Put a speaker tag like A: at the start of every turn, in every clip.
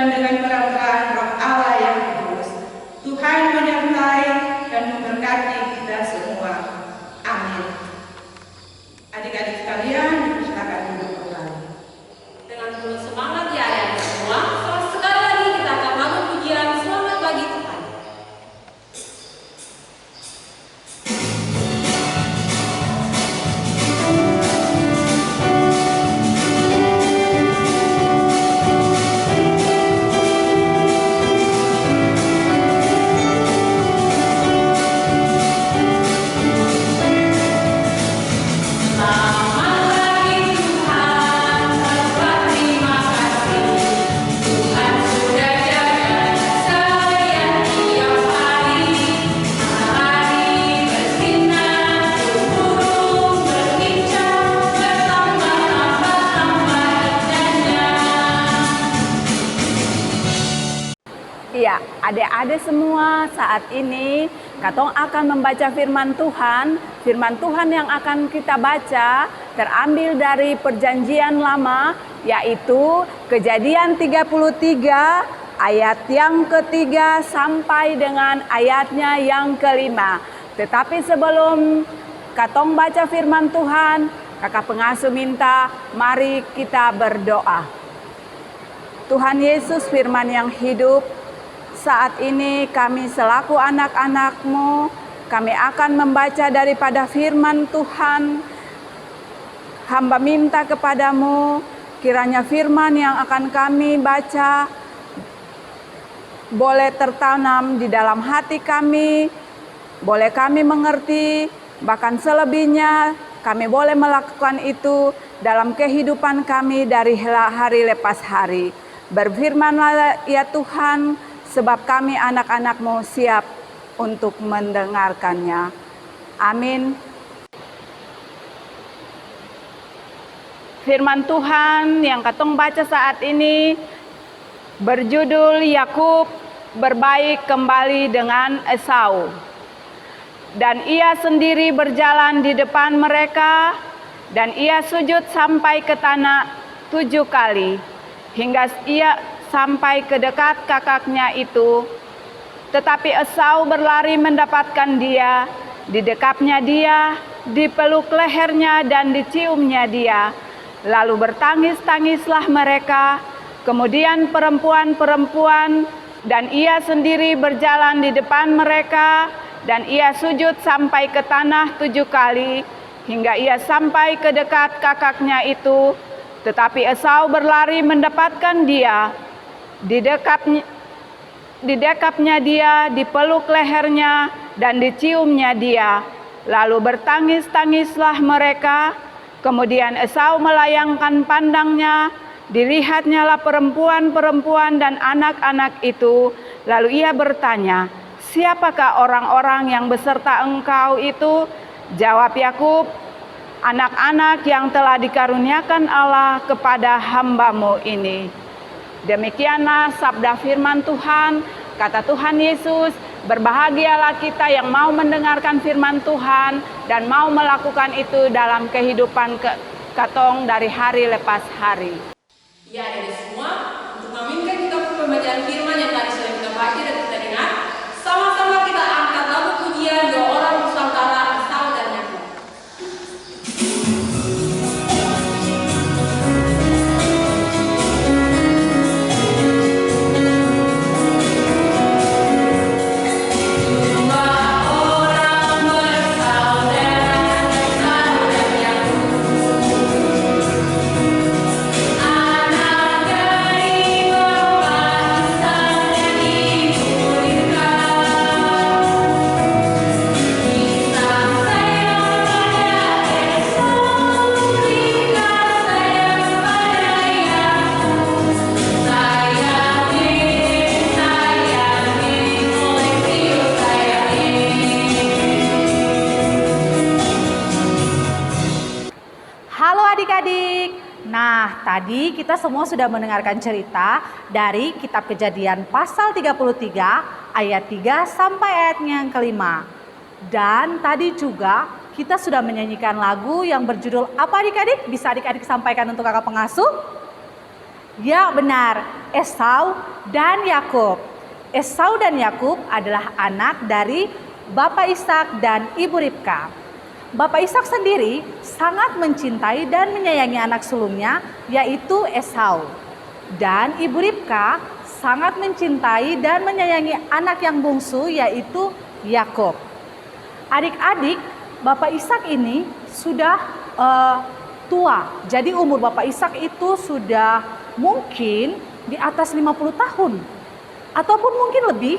A: dan dengan perangkat Roh Allah yang kudus. Tuhan menyertai dan memberkati kita semua. Amin. Adik-adik sekalian, dipersilakan duduk kembali.
B: Dengan penuh semangat ya adik-adik semua, sekali lagi kita akan melakukan pujian Selamat Pagi Tuhan.
C: Ya, adik-adik semua, saat ini Katong akan membaca firman Tuhan. Firman Tuhan yang akan kita baca terambil dari Perjanjian Lama, yaitu Kejadian 33 ayat yang ketiga sampai dengan ayatnya yang kelima. Tetapi sebelum Katong baca firman Tuhan, kakak pengasuh minta mari kita berdoa. Tuhan Yesus, firman yang hidup, saat ini kami selaku anak-anak-Mu, kami akan membaca daripada firman Tuhan. Hamba minta kepadamu, kiranya firman yang akan kami baca boleh tertanam di dalam hati kami, boleh kami mengerti, bahkan selebihnya kami boleh melakukan itu dalam kehidupan kami dari hari lepas hari. Berfirmanlah ya Tuhan, sebab kami anak-anak-Mu siap untuk mendengarkannya. Amin. Firman Tuhan yang Katong baca saat ini berjudul Yakub berbaik kembali dengan Esau. Dan ia sendiri berjalan di depan mereka, dan ia sujud sampai ke tanah 7 kali, hingga ia sampai ke dekat kakaknya itu. Tetapi Esau berlari mendapatkan dia, didekapnya dia, dipeluk lehernya dan diciumnya dia. Lalu bertangis-tangislah mereka. Kemudian perempuan-perempuan dan ia sendiri berjalan di depan mereka, dan ia sujud sampai ke tanah 7 kali, hingga ia sampai ke dekat kakaknya itu. Tetapi Esau berlari mendapatkan dia, didekapnya dia, dipeluk lehernya dan diciumnya dia. Lalu bertangis-tangislah mereka. Kemudian Esau melayangkan pandangnya, dilihatnyalah perempuan-perempuan dan anak-anak itu. Lalu ia bertanya, siapakah orang-orang yang beserta engkau itu? Jawab Yakub, anak-anak yang telah dikaruniakan Allah kepada hamba-Mu ini. Demikianlah sabda firman Tuhan. Kata Tuhan Yesus, berbahagialah kita yang mau mendengarkan firman Tuhan dan mau melakukan itu dalam kehidupan Katong dari hari lepas hari.
B: Ya adik semua, untuk memimpin kita pembacaan firman yang tadi sudah kita baca dan kita dengar, sama-sama kita angkat lagu pujian Dua Orang Nusantara, Esau dan Yakub.
D: Tadi kita semua sudah mendengarkan cerita dari kitab Kejadian pasal 33 ayat 3 sampai ayatnya yang kelima. Dan tadi juga kita sudah menyanyikan lagu yang berjudul apa adik-adik? Bisa adik-adik sampaikan untuk kakak pengasuh? Ya benar, Esau dan Yakub. Esau dan Yakub adalah anak dari Bapak Ishak dan Ibu Ribka. Bapak Ishak sendiri sangat mencintai dan menyayangi anak sulungnya, yaitu Esau. Dan Ibu Ribka sangat mencintai dan menyayangi anak yang bungsu, yaitu Yakub. Adik-adik, Bapak Ishak ini sudah tua. Jadi umur Bapak Ishak itu sudah mungkin di atas 50 tahun. Ataupun mungkin lebih.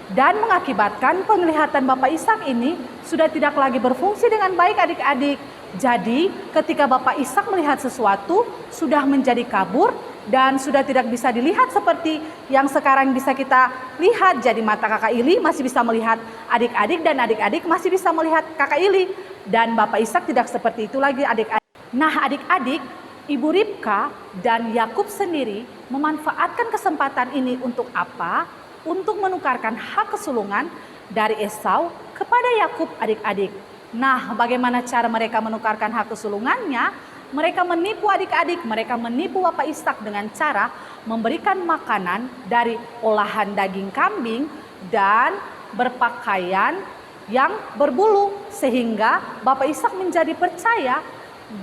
D: Dan mengakibatkan penglihatan Bapak Ishak ini sudah tidak lagi berfungsi dengan baik adik-adik. Jadi ketika Bapak Ishak melihat sesuatu sudah menjadi kabur dan sudah tidak bisa dilihat seperti yang sekarang bisa kita lihat. Jadi mata kakak Ili masih bisa melihat adik-adik dan adik-adik masih bisa melihat kakak Ili. Dan Bapak Ishak tidak seperti itu lagi adik-adik. Nah adik-adik, Ibu Ribka dan Yakub sendiri memanfaatkan kesempatan ini untuk apa? Untuk menukarkan hak kesulungan dari Esau kepada Yakub adik-adik. Nah, bagaimana cara mereka menukarkan hak kesulungannya? Mereka menipu adik-adik, mereka menipu Bapak Ishak dengan cara memberikan makanan dari olahan daging kambing dan berpakaian yang berbulu. Sehingga Bapak Ishak menjadi percaya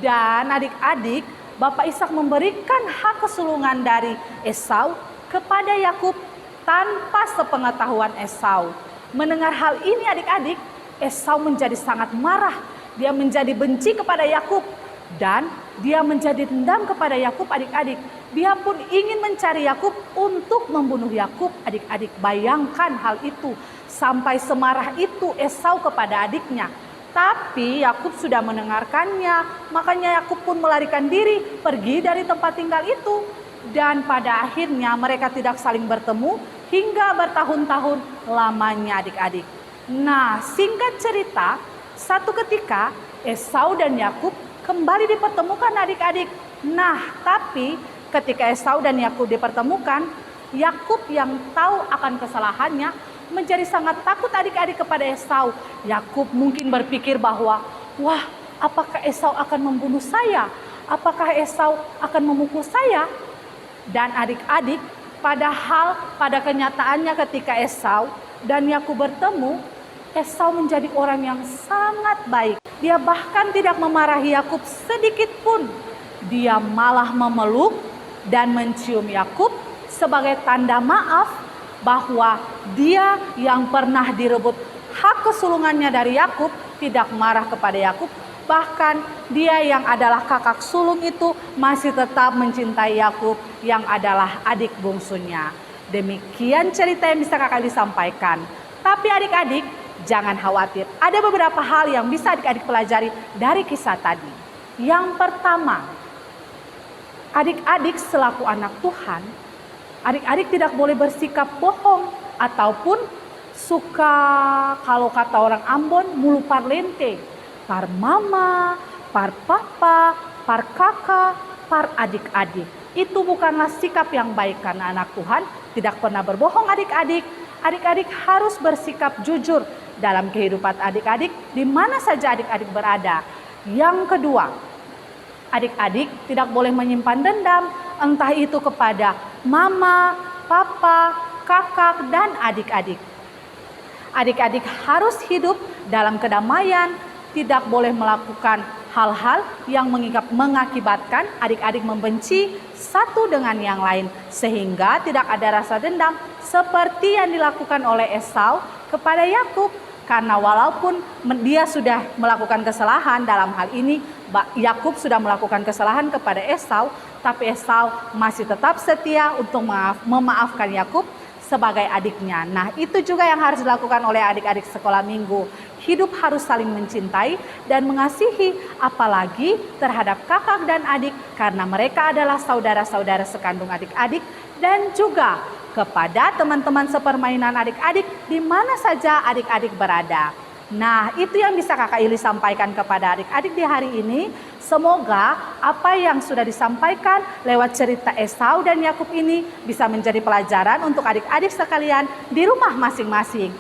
D: dan adik-adik, Bapak Ishak memberikan hak kesulungan dari Esau kepada Yakub tanpa sepengetahuan Esau. Mendengar hal ini adik-adik, Esau menjadi sangat marah. Dia menjadi benci kepada Yakub dan dia menjadi dendam kepada Yakub adik-adik. Dia pun ingin mencari Yakub untuk membunuh Yakub adik-adik. Bayangkan hal itu. Sampai semarah itu Esau kepada adiknya. Tapi Yakub sudah mendengarkannya. Makanya Yakub pun melarikan diri pergi dari tempat tinggal itu. Dan pada akhirnya mereka tidak saling bertemu hingga bertahun-tahun lamanya adik-adik. Nah, singkat cerita, satu ketika Esau dan Yakub kembali dipertemukan adik-adik. Nah, tapi ketika Esau dan Yakub dipertemukan, Yakub yang tahu akan kesalahannya menjadi sangat takut adik-adik kepada Esau. Yakub mungkin berpikir bahwa, wah, apakah Esau akan membunuh saya? Apakah Esau akan memukul saya? Dan adik-adik, padahal pada kenyataannya ketika Esau dan Yakub bertemu, Esau menjadi orang yang sangat baik. Dia bahkan tidak memarahi Yakub sedikit pun. Dia malah memeluk dan mencium Yakub sebagai tanda maaf bahwa dia yang pernah direbut hak kesulungannya dari Yakub tidak marah kepada Yakub. Bahkan dia yang adalah kakak sulung itu masih tetap mencintai Yakub yang adalah adik bungsunya. Demikian cerita yang bisa kakak disampaikan. Tapi adik-adik jangan khawatir. Ada beberapa hal yang bisa adik-adik pelajari dari kisah tadi. Yang pertama, adik-adik selaku anak Tuhan, adik-adik tidak boleh bersikap bohong ataupun suka, kalau kata orang Ambon, mulu parlente. Par mama, par papa, par kakak, par adik-adik. Itu bukanlah sikap yang baik karena anak Tuhan tidak pernah berbohong adik-adik. Adik-adik harus bersikap jujur dalam kehidupan adik-adik di mana saja adik-adik berada. Yang kedua, adik-adik tidak boleh menyimpan dendam, entah itu kepada mama, papa, kakak, dan adik-adik. Adik-adik harus hidup dalam kedamaian, tidak boleh melakukan hal-hal yang mengakibatkan adik-adik membenci satu dengan yang lain. Sehingga tidak ada rasa dendam seperti yang dilakukan oleh Esau kepada Yakub. Karena walaupun dia sudah melakukan kesalahan dalam hal ini, Yakub sudah melakukan kesalahan kepada Esau, tapi Esau masih tetap setia untuk memaafkan Yakub sebagai adiknya. Nah, itu juga yang harus dilakukan oleh adik-adik sekolah minggu. Hidup harus saling mencintai dan mengasihi, apalagi terhadap kakak dan adik, karena mereka adalah saudara-saudara sekandung adik-adik, dan juga kepada teman-teman sepermainan adik-adik di mana saja adik-adik berada. Nah, itu yang bisa kakak Ili sampaikan kepada adik-adik di hari ini. Semoga apa yang sudah disampaikan lewat cerita Esau dan Yakub ini bisa menjadi pelajaran untuk adik-adik sekalian di rumah masing-masing.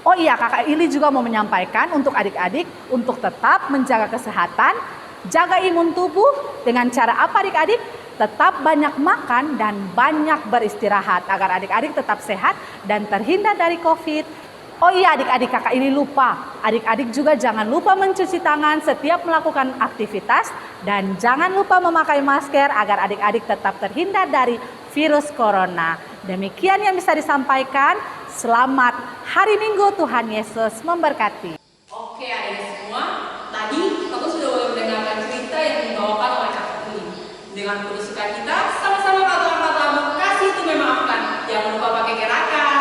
D: Oh iya, kakak Ili juga mau menyampaikan untuk adik-adik untuk tetap menjaga kesehatan, jaga imun tubuh dengan cara apa adik-adik? tetap banyak makan dan banyak beristirahat agar adik-adik tetap sehat dan terhindar dari COVID. Oh iya adik-adik, kakak ini lupa. Adik-adik juga jangan lupa mencuci tangan setiap melakukan aktivitas dan jangan lupa memakai masker agar adik-adik tetap terhindar dari virus corona. Demikian yang bisa disampaikan. Selamat Hari Minggu, Tuhan Yesus memberkati.
B: Oke adik semua, tadi kamu sudah boleh mendengarkan cerita yang dibawakan oleh kakak ini. Dengan penuh sukacita, sama-sama kata-kata kasih itu memaafkan. Jangan lupa pakai gerakan.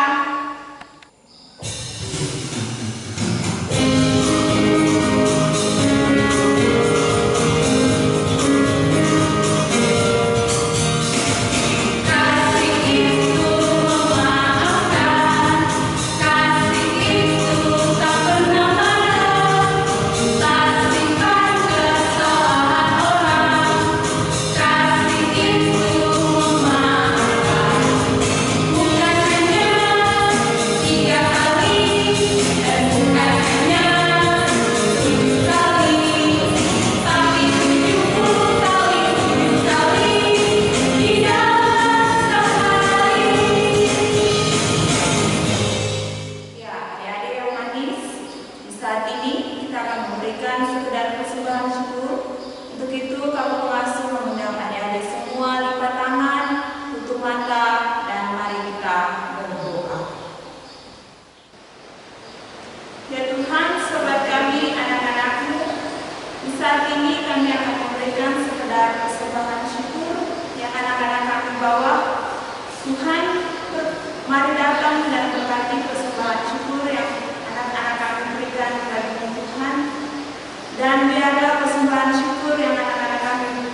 A: Dan biarlah persembahan syukur yang anak-anak kami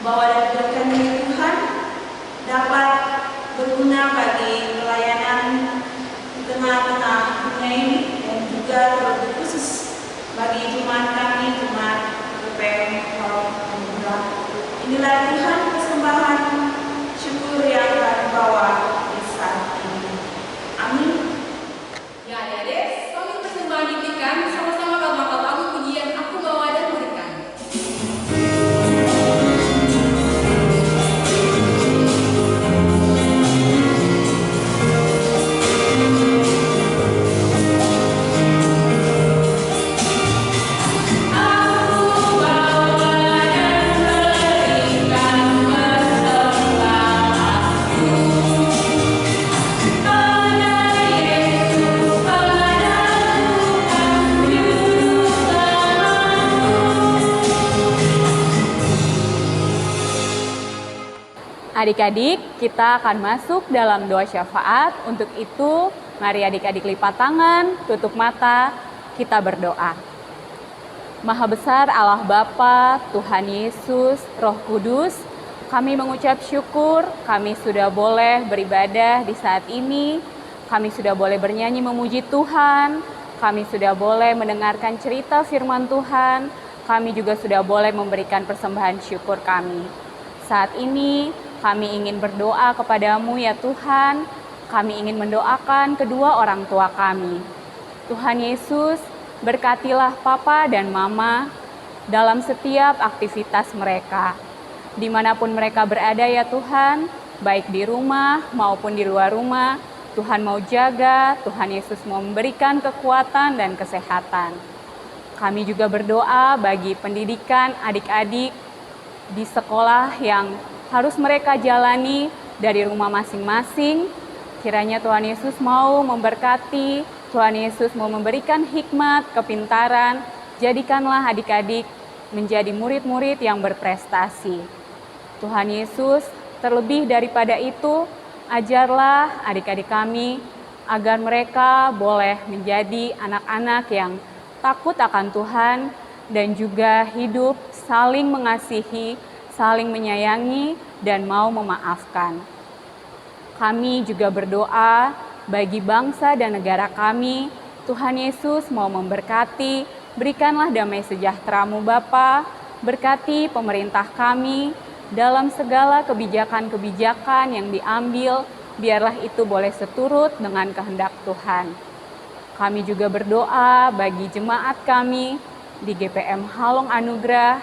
A: bawa dan berikan dari Tuhan dapat berguna bagi pelayanan di tengah-tengah dunia ini dan juga terlebih khusus bagi jemaat kami, jemaat GPM Halong Anugrah. Inilah Tuhan persembahan syukur yang kami bawa di saat ini. Amin.
B: Ya adik-adik, sambil persembahan diberikan, sama-sama kata-kata lagu pujian Aku Bawa dan Berikan.
C: Adik-adik, kita akan masuk dalam doa syafaat. Untuk itu, mari adik-adik lipat tangan, tutup mata, kita berdoa. Maha besar Allah Bapa, Tuhan Yesus, Roh Kudus, kami mengucap syukur, kami sudah boleh beribadah di saat ini, kami sudah boleh bernyanyi memuji Tuhan, kami sudah boleh mendengarkan cerita firman Tuhan, kami juga sudah boleh memberikan persembahan syukur kami. Saat ini, kami ingin berdoa kepadamu ya Tuhan, kami ingin mendoakan kedua orang tua kami. Tuhan Yesus, berkatilah Papa dan Mama dalam setiap aktivitas mereka. Dimanapun mereka berada ya Tuhan, baik di rumah maupun di luar rumah, Tuhan mau jaga, Tuhan Yesus mau memberikan kekuatan dan kesehatan. Kami juga berdoa bagi pendidikan adik-adik di sekolah yang harus mereka jalani dari rumah masing-masing. Kiranya Tuhan Yesus mau memberkati, Tuhan Yesus mau memberikan hikmat, kepintaran. Jadikanlah adik-adik menjadi murid-murid yang berprestasi. Tuhan Yesus, terlebih daripada itu, ajarlah adik-adik kami agar mereka boleh menjadi anak-anak yang takut akan Tuhan dan juga hidup saling mengasihi, saling menyayangi, dan mau memaafkan. Kami juga berdoa bagi bangsa dan negara kami. Tuhan Yesus mau memberkati, berikanlah damai sejahtera-Mu Bapa, berkati pemerintah kami dalam segala kebijakan-kebijakan yang diambil, biarlah itu boleh seturut dengan kehendak Tuhan. Kami juga berdoa bagi jemaat kami di GPM Halong Anugrah.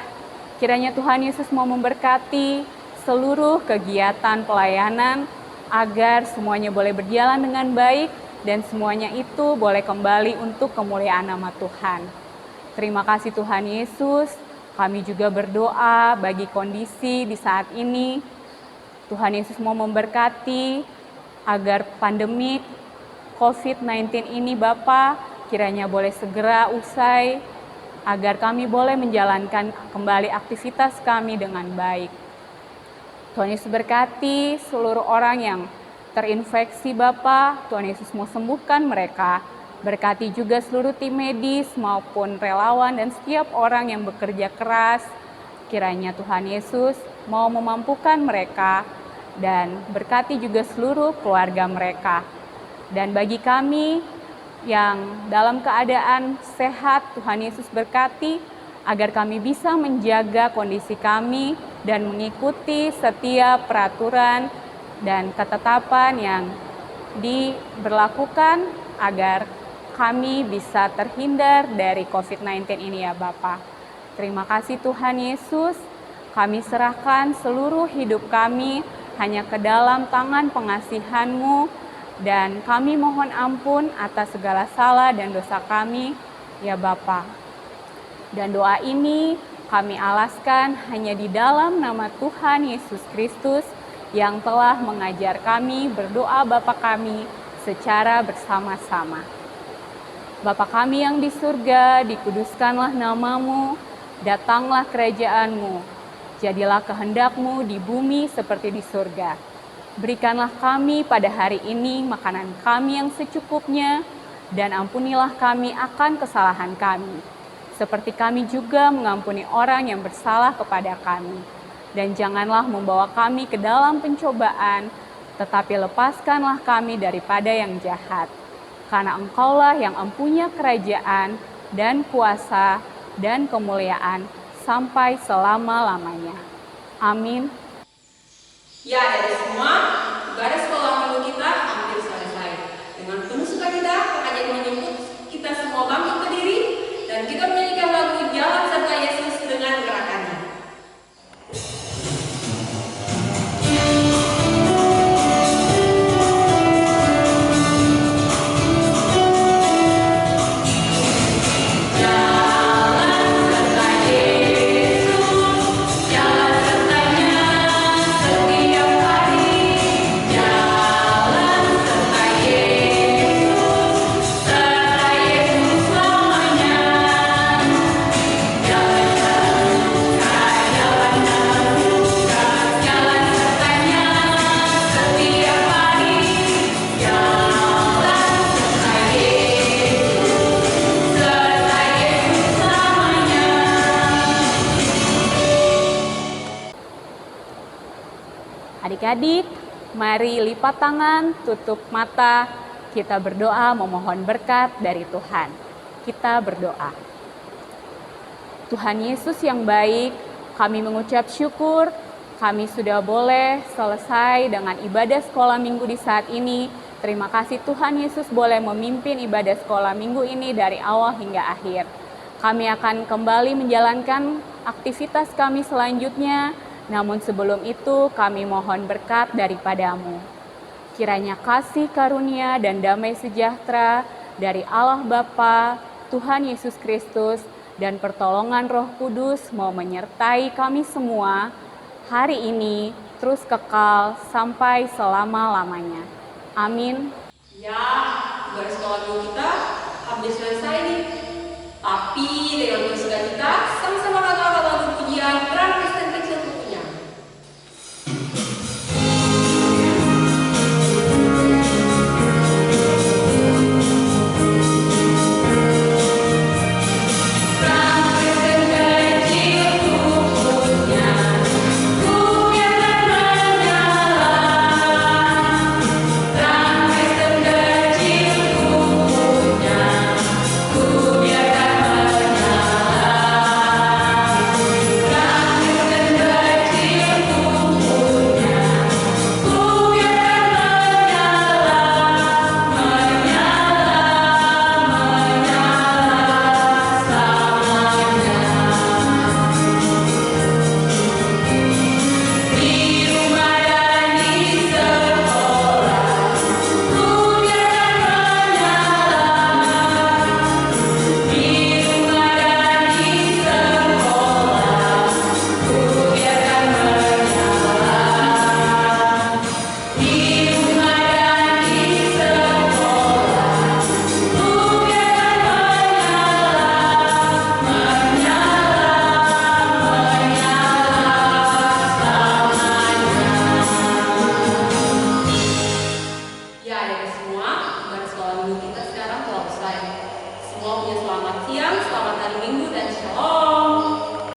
C: Kiranya Tuhan Yesus mau memberkati seluruh kegiatan pelayanan agar semuanya boleh berjalan dengan baik dan semuanya itu boleh kembali untuk kemuliaan nama Tuhan. Terima kasih Tuhan Yesus. Kami juga berdoa bagi kondisi di saat ini. Tuhan Yesus mau memberkati agar pandemi COVID-19 ini Bapa kiranya boleh segera usai, agar kami boleh menjalankan kembali aktivitas kami dengan baik. Tuhan Yesus berkati seluruh orang yang terinfeksi Bapa, Tuhan Yesus mau sembuhkan mereka. Berkati juga seluruh tim medis maupun relawan dan setiap orang yang bekerja keras. Kiranya Tuhan Yesus mau memampukan mereka dan berkati juga seluruh keluarga mereka. Dan bagi kami yang dalam keadaan sehat, Tuhan Yesus berkati agar kami bisa menjaga kondisi kami dan mengikuti setiap peraturan dan ketetapan yang diberlakukan agar kami bisa terhindar dari COVID-19 ini ya Bapa. Terima kasih Tuhan Yesus, kami serahkan seluruh hidup kami hanya ke dalam tangan pengasihan-Mu dan kami mohon ampun atas segala salah dan dosa kami ya Bapa. Dan doa ini kami alaskan hanya di dalam nama Tuhan Yesus Kristus yang telah mengajar kami berdoa Bapa kami secara bersama-sama. Bapa kami yang di surga, dikuduskanlah nama-Mu, datanglah kerajaan-Mu, jadilah kehendak-Mu di bumi seperti di surga. Berikanlah kami pada hari ini makanan kami yang secukupnya, dan ampunilah kami akan kesalahan kami, seperti kami juga mengampuni orang yang bersalah kepada kami. Dan janganlah membawa kami ke dalam pencobaan, tetapi lepaskanlah kami daripada yang jahat. Karena Engkaulah yang empunya kerajaan dan kuasa dan kemuliaan sampai selama-lamanya. Amin.
B: Ya, dari semua, ibadah sekolah minggu kita hampir selesai. Dengan penuh sukacita, pengajian menyebut kita semua bangkit berdiri dan kita menyanyikan lagu Jalan Serta Yesus dengan gerakannya.
C: Adik-adik, mari lipat tangan, tutup mata, kita berdoa memohon berkat dari Tuhan. Kita berdoa. Tuhan Yesus yang baik, kami mengucap syukur, kami sudah boleh selesai dengan ibadah sekolah minggu di saat ini. Terima kasih Tuhan Yesus boleh memimpin ibadah sekolah minggu ini dari awal hingga akhir. Kami akan kembali menjalankan aktivitas kami selanjutnya. Namun sebelum itu kami mohon berkat daripada-Mu. Kiranya kasih karunia dan damai sejahtera dari Allah Bapa, Tuhan Yesus Kristus, dan pertolongan Roh Kudus mau menyertai kami semua hari ini terus kekal sampai selama-lamanya. Amin.
B: Ya, ibadah sekolah minggu kita hampir selesai nih. Tapi dengan sukacita, sama-sama kata lagu pujian